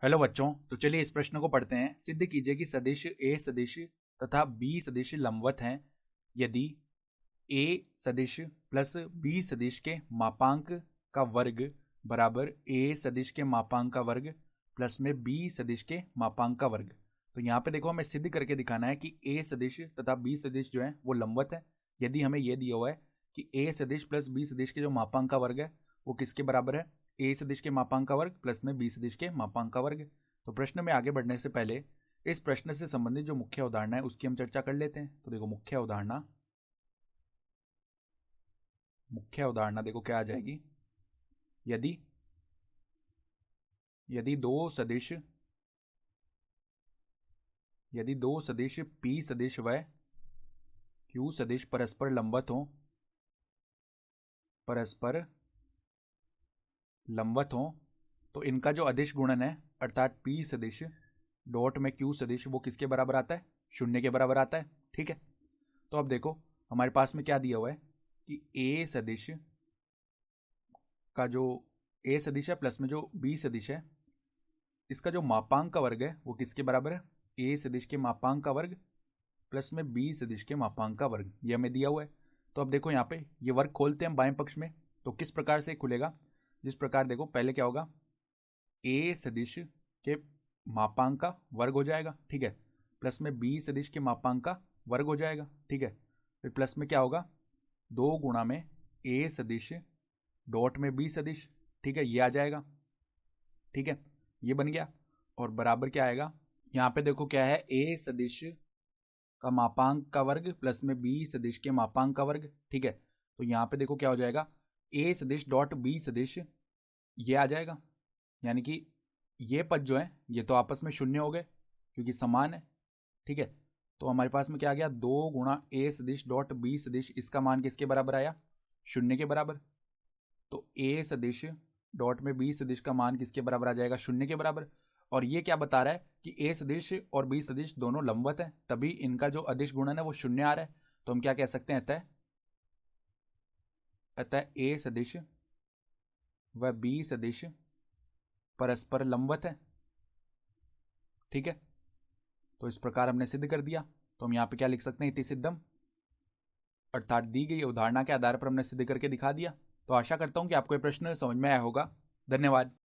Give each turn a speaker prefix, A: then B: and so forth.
A: Hello बच्चों, तो चलिए इस प्रश्न को पढ़ते हैं। सिद्ध कीजिए कि सदिश ए सदिश तथा बी सदिश लंबवत हैं यदि ए सदिश प्लस बी सदिश के मापांक का वर्ग बराबर ए सदिश के मापांक का वर्ग प्लस में बी सदिश के मापांक का वर्ग। तो यहाँ पे देखो, हमें सिद्ध करके दिखाना है कि ए सदिश तथा बी सदिश जो है वो लंबवत है यदि हमें यह दिया हुआ है कि ए सदिश प्लस बी सदिश के जो मापांक का वर्ग है वो किसके बराबर है, ए सदिश के मापांक का वर्ग प्लस में बी सदिश के मापांक का वर्ग। तो प्रश्न में आगे बढ़ने से पहले इस प्रश्न से संबंधित जो मुख्य अवधारणा है उसकी हम चर्चा कर लेते हैं। तो देखो, मुख्य अवधारणा देखो क्या आ जाएगी। यदि यदि दो सदिश P सदिश व Q सदिश परस्पर लंबवत हो तो इनका जो अदिश गुणन है अर्थात P सदिश डॉट में Q सदिश वो किसके बराबर आता है, शून्य के बराबर आता है। ठीक है, तो अब देखो हमारे पास में क्या दिया हुआ है कि A सदिश का जो A सदिश है प्लस में जो B सदिश है इसका जो मापांक का वर्ग है वो किसके बराबर है, A सदिश के मापांक का वर्ग प्लस में B सदिश के मापांक का वर्ग। ये हमें दिया हुआ है। तो अब देखो यहाँ पे ये वर्ग खोलते हैं बाएं पक्ष में, तो किस प्रकार से खुलेगा, जिस प्रकार देखो पहले क्या होगा, A सदिश के मापांक का वर्ग हो जाएगा, ठीक है, प्लस में B सदिश के मापांक का वर्ग हो जाएगा, ठीक है, फिर प्लस में क्या होगा, 2 गुणा में A सदिश डॉट में B सदिश, ठीक है, ये आ जाएगा, ठीक है, ये बन गया। और बराबर क्या आएगा, यहाँ पे देखो क्या है, A सदिश का मापांक का वर्ग प्लस में B सदिश के मापांक का वर्ग, ठीक है, तो यहाँ पे देखो क्या हो जाएगा, A सदिश डॉट B सदिश ये आ जाएगा, यानी कि ये पद जो है ये तो आपस में शून्य हो गए क्योंकि समान है, ठीक है, तो हमारे पास में क्या आ गया, 2 गुणा A सदिश डॉट B सदिश, इसका मान किसके बराबर आया, शून्य के बराबर। तो A सदिश डॉट में B सदिश का मान किसके बराबर आ जाएगा, शून्य के बराबर। और ये क्या बता रहा है कि A सदिश और B सदिश दोनों लंबवत हैं, तभी इनका जो अदिश गुणन है वो शून्य आ रहा है। तो हम क्या कह सकते हैं, अतः A सदिश व B सदिश परस्पर लंबवत है, ठीक है। तो इस प्रकार हमने सिद्ध कर दिया। तो हम यहाँ पे क्या लिख सकते हैं, इति सिद्धम, अर्थात दी गई उदाहरणा के आधार पर हमने सिद्ध करके दिखा दिया। तो आशा करता हूँ कि आपको ये प्रश्न समझ में आया होगा। धन्यवाद।